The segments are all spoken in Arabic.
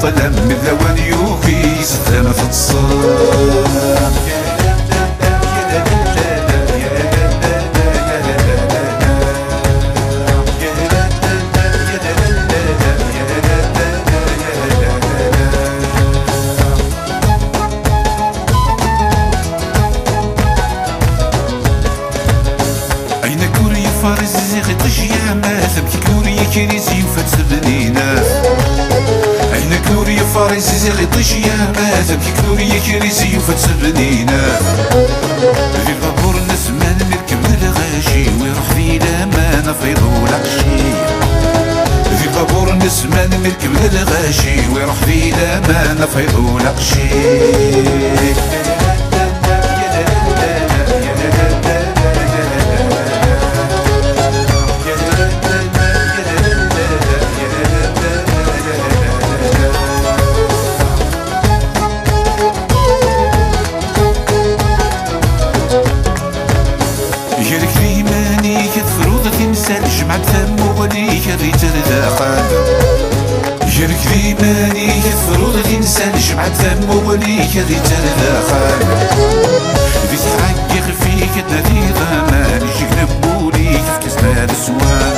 الظلام من ذوان يوفي ستانا في الصام. فارس زيغي طشيا ماثم كوريا كريسي وفتسبنينا. أين كوريا فارس زيغي طشيا ماثم كوريا كريسي وفتسبنينا. في البابور نسمان نركب الغاشي ويروح في لامانة فيضو العشي. في البابور نسمان نركب الغاشي ويروح في لامانة فيضو العشي. جارك في مانيك تفروض تمثال جمعة ثم وليك الرجال ذاقان. جارك في مانيك تفروض تمثال جمعة ثم وليك الرجال ذاقان. في حقي خفيك تنادي ضمان يجيك نبوليك في كسنا السوان.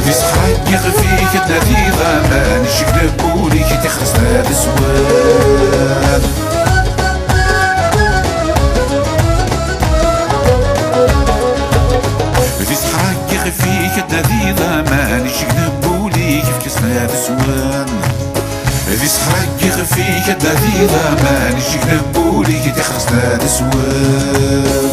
في حقي خفيك تنادي ضمان يجيك نبوليك تخسنا السوان. فيك تنادي ضمان يجيك نبوليك في كسنا السوان. في صحاك يخفيك تنادي ضمان يجيك نبوليك تخسنا السوان.